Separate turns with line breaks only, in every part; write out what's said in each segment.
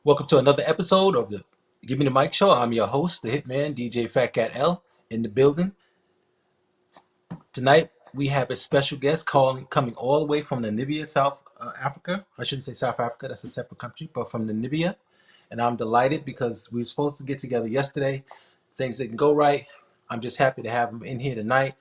Welcome to another episode of the Give Me the Mic Show. I'm your host, the Hitman, DJ Fat Cat L, in the building. Tonight, we have a special guest coming all the way from Namibia, South Africa. I shouldn't say South Africa, that's a separate country, but from Namibia. And I'm delighted because we were supposed to get together yesterday. Things didn't go right. I'm just happy to have him in here tonight.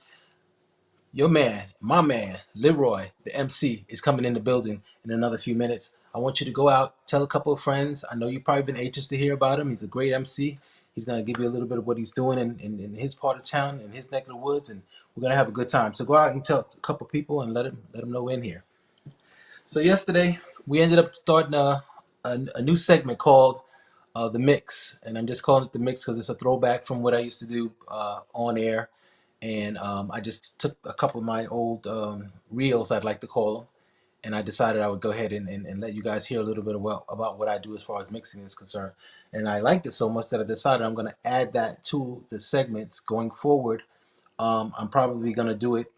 Your man, my man, Leroy, the MC, is coming in the building in another few minutes. I want you to go out, tell a couple of friends. I know you've probably been anxious to hear about him. He's a great MC. He's going to give you a little bit of what he's doing in his part of town, in his neck of the woods, and we're going to have a good time. So go out and tell a couple of people and let them know we're in here. So yesterday, we ended up starting a new segment called The Mix. And I'm just calling it The Mix because it's a throwback from what I used to do on air. And I just took a couple of my old reels, I'd like to call them, and I decided I would go ahead and let you guys hear a little bit about what I do as far as mixing is concerned. And I liked it so much that I decided I'm going to add that to the segments going forward. I'm probably going to do it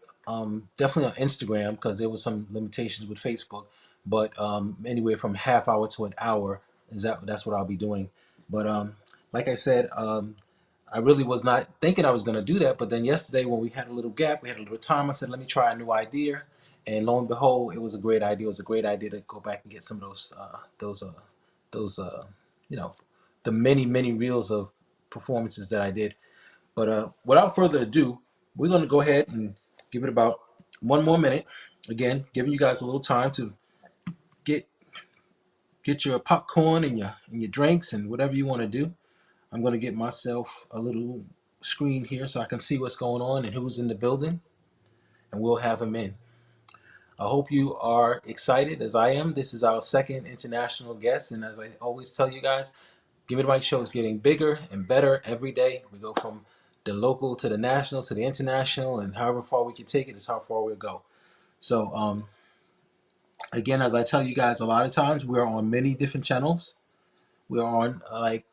definitely on Instagram because there was some limitations with Facebook, but anywhere from half hour to an hour that's what I'll be doing. But like I said, I really was not thinking I was going to do that, but then yesterday when we had a little gap, we had a little time, I said, let me try a new idea. And lo and behold, it was a great idea. It was a great idea to go back and get some of those, you know, the many reels of performances that I did. But without further ado, we're going to go ahead and give it about one more minute. Again, giving you guys a little time to get your popcorn and your drinks and whatever you want to do. I'm going to get myself a little screen here so I can see what's going on and who's in the building, and we'll have them in. I hope you are excited as I am. This is our second international guest, and as I always tell you guys, Give Me the Mic Show is getting bigger and better every day. We go from the local to the national to the international, and however far we can take it is how far we'll go. So, again, as I tell you guys, a lot of times we are on many different channels. We are on like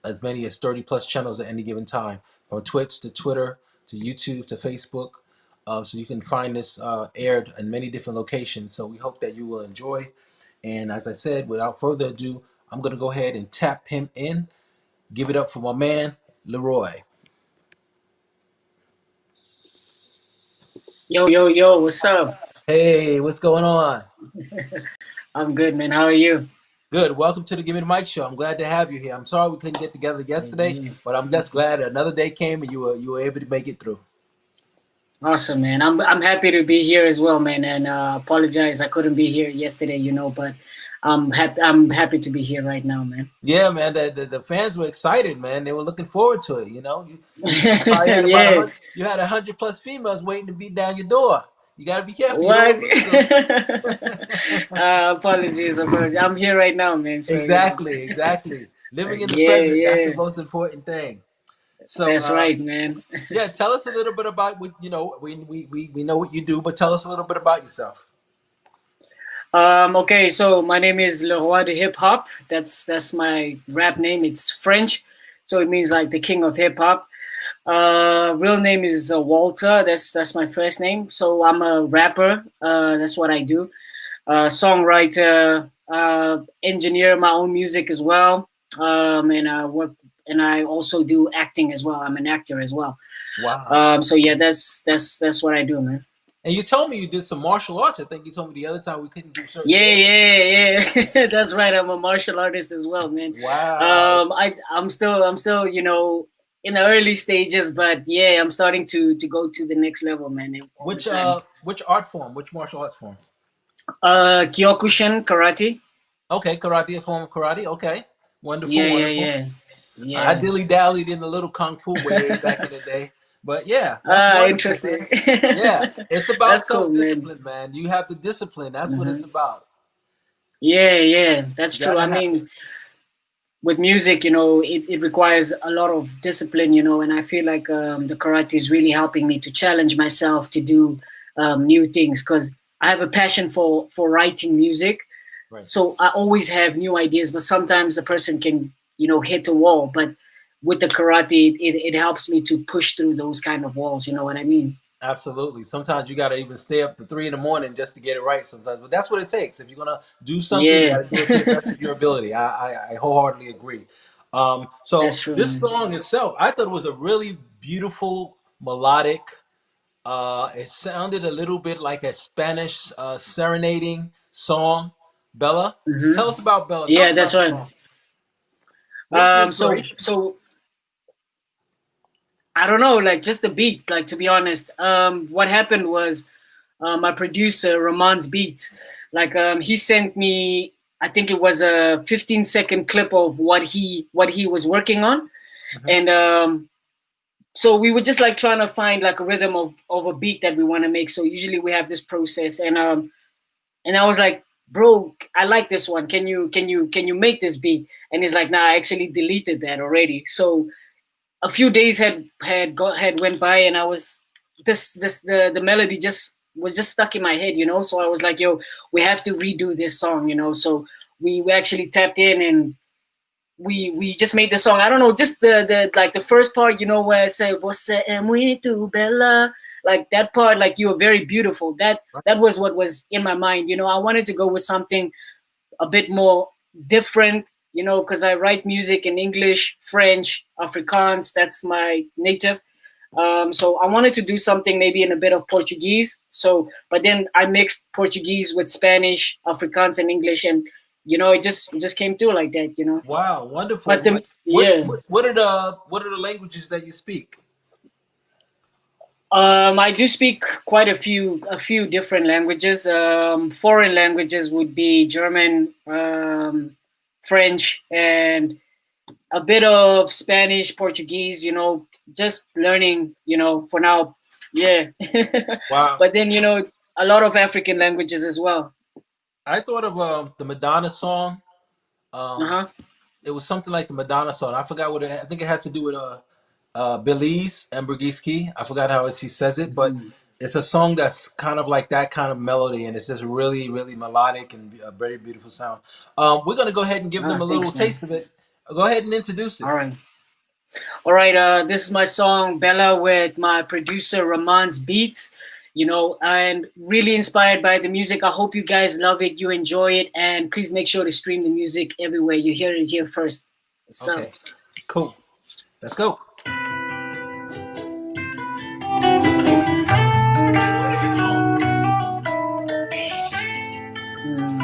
as many as 30 plus channels at any given time, from Twitch to Twitter to YouTube to Facebook. So you can find this aired in many different locations. So we hope that you will enjoy. And as I said, without further ado, I'm going to go ahead and tap him in. Give it up for my man, Leroy.
Yo, what's up?
Hey, what's going on?
I'm good, man. How are you?
Good. Welcome to the Give Me the Mic Show. I'm glad to have you here. I'm sorry we couldn't get together yesterday,
Yeah.
but I'm just glad another day came and you were able to make it through.
Awesome, man. I'm happy to be here as well, man. And apologize I couldn't be here yesterday, but I'm happy to be here right now, man.
Yeah, man. The fans were excited, man. They were looking forward to it. I probably had about
Yeah.
you had 100 plus females waiting to beat down your door. You got to be careful. You don't
What?
want to lose them.
Apologies. I'm here right now, man. So
Exactly. Living in the present, that's the
yeah.
most important thing. So,
That's right, man.
yeah, tell us a little bit about what you know. We know what you do, but tell us a little bit about yourself.
Okay, so my name is Leroy de Hip Hop. That's my rap name. It's French, so it means like the king of hip hop. Real name is Walter. That's my first name. So I'm a rapper. That's what I do. Songwriter, engineer my own music as well. And I work, and I also do acting as well. I'm an actor as well.
Wow.
So yeah, that's what I do, man.
And you told me you did some martial arts. I think you told me the other time we couldn't do certain
Yeah,
things.
yeah. That's right. I'm a martial artist as well, man.
Wow.
I'm still, in the early stages, but yeah, I'm starting to go to the next level, man, all the
Which
time.
uh which art form? Which martial arts form?
Kyokushin karate.
Okay, karate, a form of karate. Okay. Wonderful,
Yeah, yeah,
wonderful.
yeah,
I
yeah.
dilly dallied in a little kung fu way back in the day. But yeah, that's wonderful, man.
Interesting.
Yeah, it's about
That's cool, man.
self-discipline, man. You have the discipline. That's what it's
Hmm.
about.
Yeah, that's
You
true.
gotta
I
have it.
mean, with music, it requires a lot of discipline, and I feel like the karate is really helping me to challenge myself to do new things because I have a passion for writing music.
Right.
So I always have new ideas, but sometimes the person can, hit a wall. But with the karate, it helps me to push through those kind of walls. You know what I mean?
Absolutely. Sometimes you got to even stay up to 3 in the morning just to get it right sometimes. But that's what it takes. If you're going to do something, you
Yeah,
got to do it to the best of your ability. I wholeheartedly agree.
that's
So
true,
this
man.
song itself, I thought it was a really beautiful, melodic. It sounded a little bit like a Spanish serenading song. Bella, tell us about Bella. Tell us
Yeah, that's
about the
right.
song. What was the
So
inspiration?
so I don't know, like just the beat. Like to be honest, what happened was my producer Ramon's Beats, like he sent me. I think it was a 15-second clip of what he was working on,
Hmm.
and so we were just like trying to find like a rhythm of a beat that we want to make. So usually we have this process, and I was like, bro, I like this one. Can you make this beat? And he's like, nah, I actually deleted that already. So a few days had went by, and I was the melody just was just stuck in my head. So I was like, yo, we have to redo this song. So we actually tapped in, and we just made the song. I don't know, just the like the first part, where I say "Você é muito bella," like that part, like you are very beautiful. That was what was in my mind. I wanted to go with something a bit more different, because I write music in English, French, Afrikaans. That's my native. So I wanted to do something maybe in a bit of Portuguese. So, but then I mixed Portuguese with Spanish, Afrikaans, and English, and it just came through like that.
Wow, wonderful.
But the
What
yeah,
what are the languages that you speak?
I do speak quite a few different languages. Foreign languages would be German, French, and a bit of Spanish, Portuguese. Just learning. For now, yeah.
Wow.
But then a lot of African languages as well.
I thought of the Madonna song.
Uh
Um,
huh.
it was something like the Madonna song. I forgot what I think it has to do with Belize and Bergiski. I forgot how she says it, but it's a song that's kind of like that kind of melody, and it's just really, really melodic and a very beautiful sound. We're gonna go ahead and give them a little
Thanks, man.
taste of it. Go ahead and introduce it.
All right. All right, this is my song Bella with my producer Ramon's Beats. And really inspired by the music. I hope you guys love it, you enjoy it, and please make sure to stream the music everywhere. You hear it here first. So,
Okay, cool. Let's go.
mm,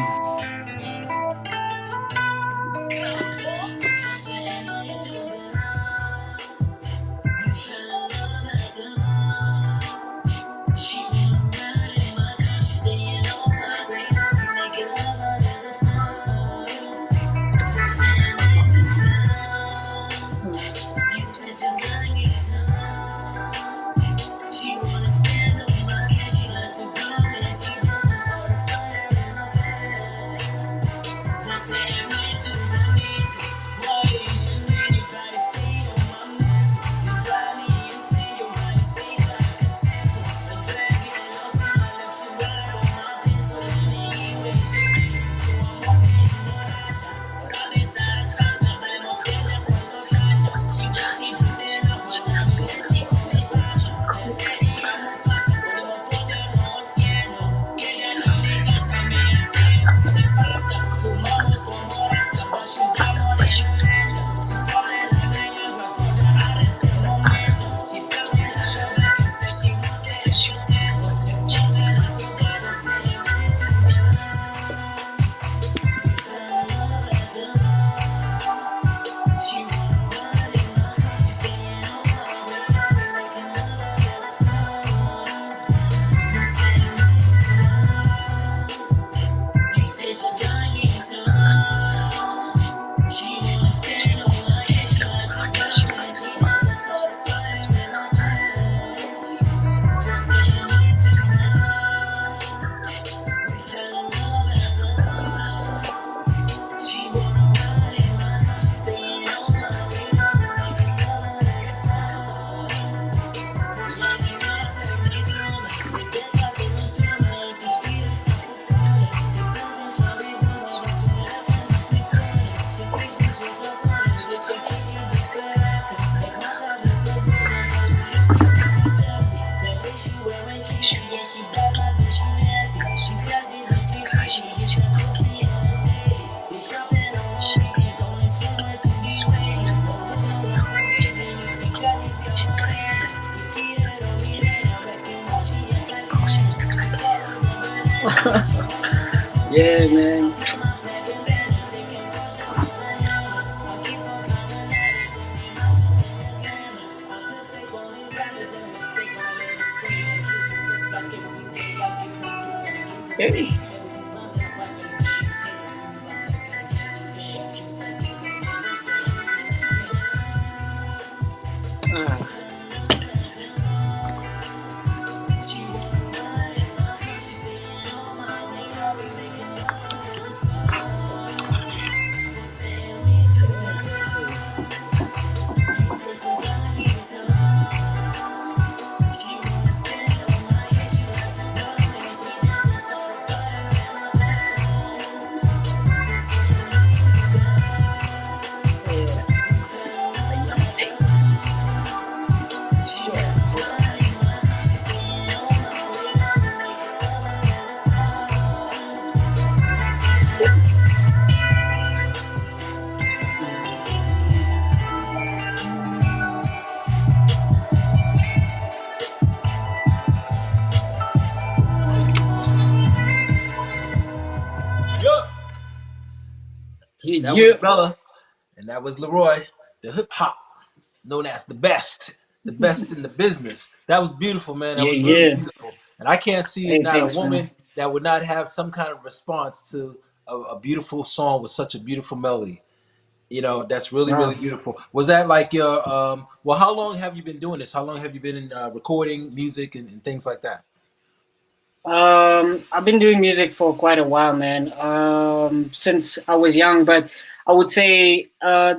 Yeah, man. Hey. Ah, yeah. I love taste. Yeah, yeah.
Yeah,
Yeah,
that was
yeah,
Bella, and that was Leroy, the hip hop known as the best in the business. That was beautiful, man. That
yeah,
was really
yeah.
beautiful. And I can't see
Hey,
not a
thanks, man.
woman that would not have some kind of response to a beautiful song with such a beautiful melody. You know, that's really, really
Wow.
beautiful. Was that like your, well, how long have you been doing this? How long have you been in recording music and things like that?
I've been doing music for quite a while, man. Since I was young, but I would say I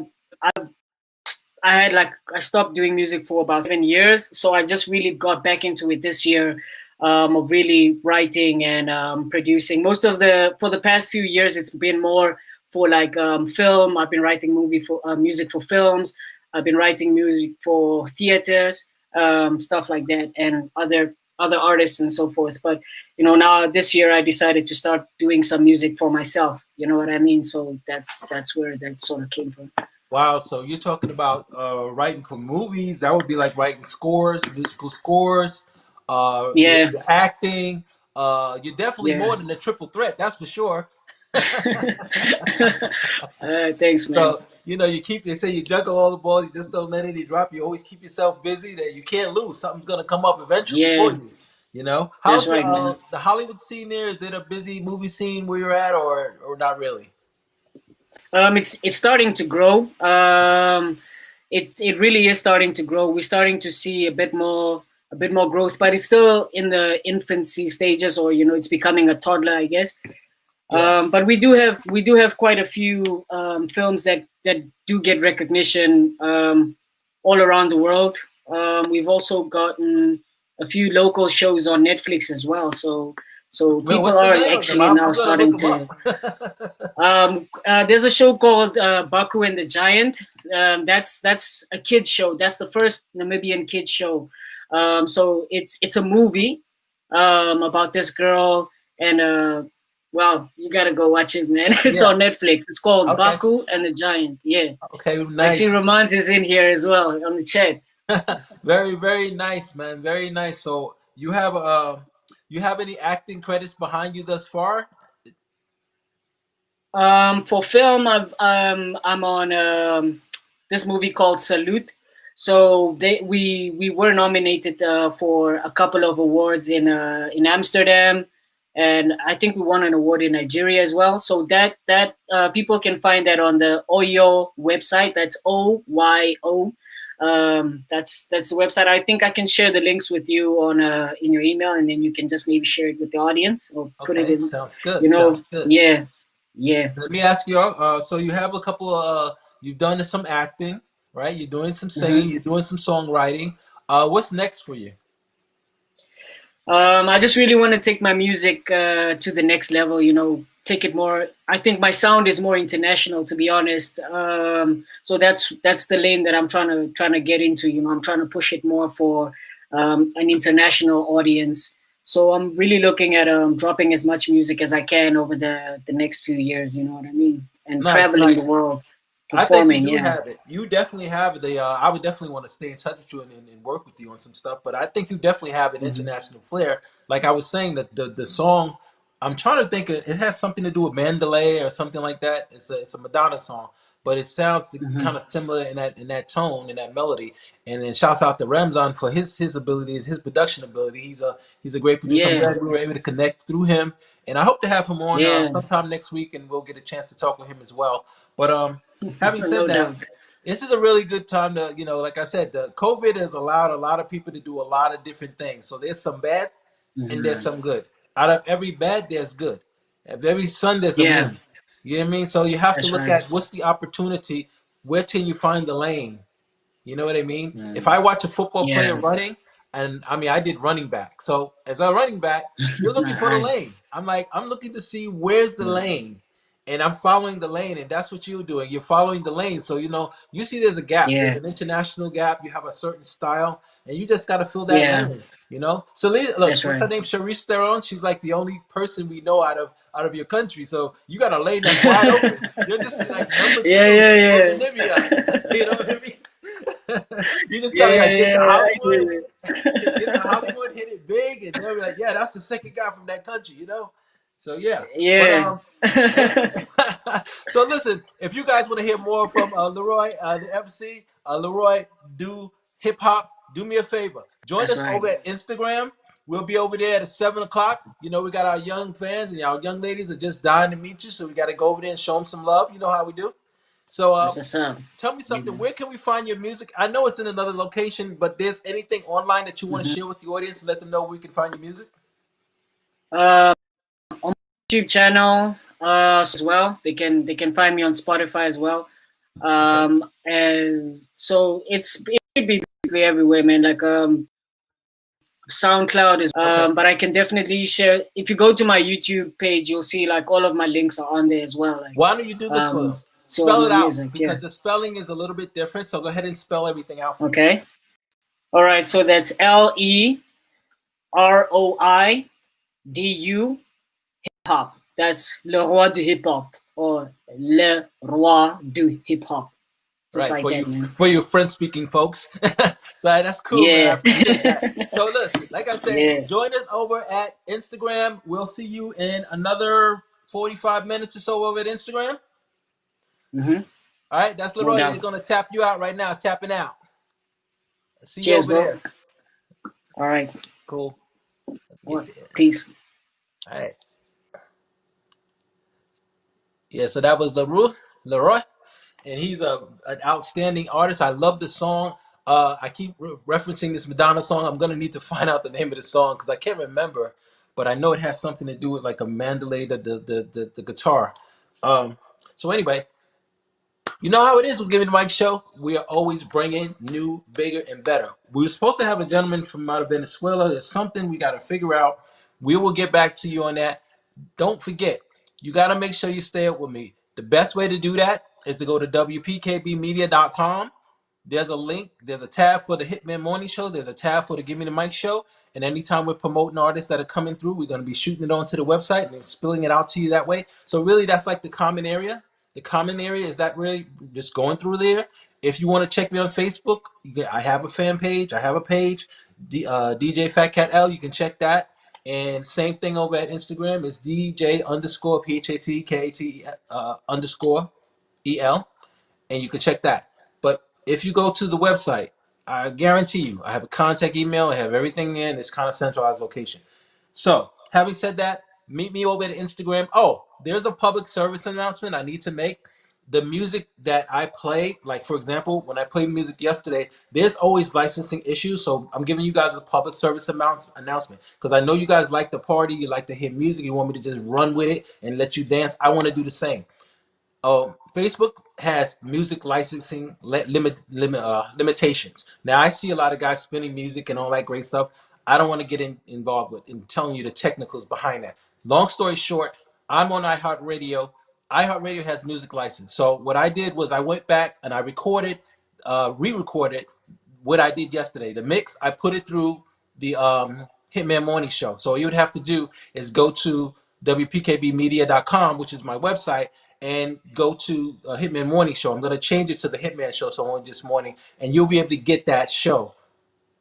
had like I stopped doing music for about 7 years, so I just really got back into it this year, of really writing and producing. Most of the for the past few years, it's been more for like film. I've been writing movie for music for films. I've been writing music for theaters, stuff like that, and other artists and so forth. But now this year I decided to start doing some music for myself. You know what I mean? So that's where that sort of came from.
Wow, so you're talking about writing for movies. That would be like writing scores, musical scores.
Yeah,
You're acting. You're definitely
yeah.
more than a triple threat. That's for sure.
Thanks, man.
So you keep. They say you juggle all the balls. You just don't let any drop. You always keep yourself busy. That you can't lose. Something's gonna come up eventually for
Yeah,
you.
that's
How's
right, man.
the Hollywood scene there? Is it a busy movie scene where you're at, or not really?
It's starting to grow. It really is starting to grow. We're starting to see a bit more growth, but it's still in the infancy stages, or it's becoming a toddler, I guess.
Yeah.
But we do have quite a few films that do get recognition all around the world. We've also gotten a few local shows on Netflix as well. So
Well,
people
what's the
are
name of them?
actually
I'm
now
gonna look
starting
them
to.
up.
There's a show called Baku and the Giant. That's a kids show. That's the first Namibian kids show. So it's a movie about this girl, and well, you gotta go watch it, man. It's
Yeah.
on Netflix. It's called
Okay.
Baku and the Giant. Yeah,
Okay.
I see
Nice.
Romance is in here as well on the chat.
Very, very nice, man. Very nice. So you have any acting credits behind you thus far?
For film, I'm on this movie called Salute. So we were nominated for a couple of awards in Amsterdam, and I think we won an award in Nigeria as well. So that people can find that on the Oyo website. That's OYO. That's the website. I think I can share the links with you on in your email, and then you can just maybe share it with the audience or put it
Okay,
in.
sounds good. Sounds good.
Yeah, yeah.
Let me ask you. So you have a couple of you've done some acting, right? You're doing some singing.
hmm
You're doing some songwriting. What's next for you?
I just really want to take my music to the next level. Take it more. I think my sound is more international, to be honest. So that's the lane that I'm trying to get into. I'm trying to push it more for an international audience. So I'm really looking at dropping as much music as I can over the next few years. You know what I mean? And
Nice,
traveling the
nice.
world,
I think you
performing.
do
Yeah.
have it. You definitely have the. I would definitely want to stay in touch with you and work with you on some stuff. But I think you definitely have an
hmm
international flair. Like I was saying, that the song, I'm trying to think. It has something to do with Mandalay or something like that. It's a Madonna song, but it sounds
Hmm.
kind of similar in that tone, in that melody. And then shouts out to Ramzan for his abilities, his production ability. He's a great producer. I'm
Yeah,
glad we were able to connect through him, and I hope to have him on
yeah,
sometime next week, and we'll get a chance to talk with him as well. But having said
no
that,
doubt.
this is a really good time to, like I said, the COVID has allowed a lot of people to do a lot of different things. So there's some bad and there's
Hmm.
some good. Out of every bad, there's good. Of every sun, there's a
Yeah,
moon. You know what I mean? So you have to
that's
look
right.
at what's the opportunity. Where can you find the lane? You know what I mean? If
Mm.
I watch a football player
Yeah,
running, and I mean, I did running back. So as a running back, you're looking for the
I,
lane. I'm looking to see where's the
mm,
lane, and I'm following the lane, and that's what you're doing. You're following the lane. So you see there's a gap. There's
yeah,
an international gap. You have a certain style, and you just got to fill that
yeah,
lane. So look,
that's
what's her
right.
name? Charisse Theron. She's like the only person we know out of your country. So you got a lane that's wide open. You'll just be like number
Yeah,
two
yeah,
over
yeah,
Namibia. You know what I mean? You just gotta
yeah,
like get to
yeah. I
Hollywood,
hear
get to
it.
Hollywood, hit it big, and they'll be like, "Yeah, that's the second guy from that country." So yeah, but
Yeah.
yeah. So listen, if you guys want to hear more from Leroy, the MC, Leroy, do hip hop. Do me a favor, join
That's
us
right.
over at Instagram. We'll be over there at 7 o'clock. We got our young fans and our young ladies are just dying to meet you, so we got to go over there and show them some love. You know how we do. So
That's what's up.
tell me
You
something.
know.
Where can we find your music? I know it's in another location, but there's anything online that you want to
Hmm.
share with the audience and let them know where we can find your music?
Uh, on my YouTube channel as well. They can find me on Spotify as well.
Okay.
As so it should be basically everywhere, man. Like SoundCloud is
Okay.
but I can definitely share. If you go to my YouTube page, you'll see like all of my links are on there as well. Like
Why don't you do this for them?
to all
Spell
my
it out
music. Yeah.
because the spelling is a little bit different. So go ahead and spell everything out for me.
Okay. All right. So that's LEROIDU hip hop. That's Le Roi du hip hop or Le Roi du hip hop. Just
Right,
like
for you
that, man.
for you French speaking folks. So that's cool, man. I
Yeah.
appreciate that. So listen, like I said,
Yeah.
join us over at Instagram. We'll see you in another 45 minutes or so over at Instagram.
Hmm.
All right, that's
No
Leroy. He's
doubt.
gonna tap you out right now, tapping out. See you
Cheers,
over
bro.
there.
All right.
Cool. Let me get
What?
there.
Peace.
All right. Yeah, so that was Leroy, and he's an outstanding artist. I love the song. I keep referencing this Madonna song. I'm gonna need to find out the name of the song because I can't remember, but I know it has something to do with like a mandolin, the guitar. Um, so anyway, you know how it is with Giving the Mike Show. We are always bringing new, bigger, and better. We were supposed to have a gentleman from out of Venezuela. There's something we got to figure out. We will get back to you on that. Don't forget, you got to make sure you stay up with me. The best way to do that is to go to WPKBmedia.com. There's a link, there's a tab for the Hitman Morning Show, there's a tab for the Give Me the Mic Show. And anytime we're promoting artists that are coming through, we're going to be shooting it onto the website and then spilling it out to you that way. So, really, that's like the common area. The common area is that really just going through there. If you want to check me on Facebook, I have a fan page, I have a page, DJ Fat Cat L. You can check that. And same thing over at Instagram is DJ underscore PHAT underscore EL, and you can check that. But if you go to the website, I guarantee you, I have a contact email, I have everything there, and it's kind of centralized location. So, having said that, meet me over at Instagram. Oh, there's a public service announcement I need to make. The music that I play, like for example, when I played music yesterday, there's always licensing issues. So I'm giving you guys a public service announcement because I know you guys like to party, you like to hear music, you want me to just run with it and let you dance. I want to do the same. Facebook has music licensing limitations. Now I see a lot of guys spinning music and all that great stuff. I don't want to get involved with in telling you the technicals behind that. Long story short, I'm on iHeartRadio. iHeartRadio has music license. So what I did was I went back and I recorded, re-recorded what I did yesterday. The mix, I put it through the Hitman Morning Show. So all you would have to do is go to WPKBmedia.com, which is my website, and go to Hitman Morning Show. I'm going to change it to the Hitman Show, so only just morning, and you'll be able to get that show.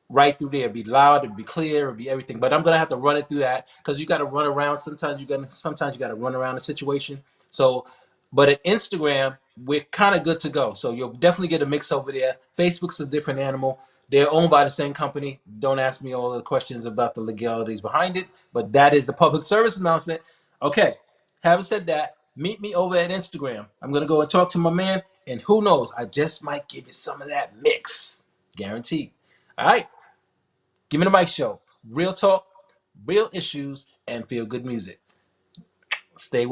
right through there. It'd be loud, it'd be clear, it'd be everything. But I'm gonna have to run it through that because you got to run around. Sometimes you got to run around the situation. So, but at Instagram, we're kind of good to go. So you'll definitely get a mix over there. Facebook's a different animal. They're owned by the same company. Don't ask me all the questions about the legalities behind it, but that is the public service announcement. Okay. Having said that, meet me over at Instagram. I'm gonna go and talk to my man, and who knows, I just might give you some of that mix, guaranteed. All right. Give me the mic show. Real talk, real issues, and feel good music. Stay woke.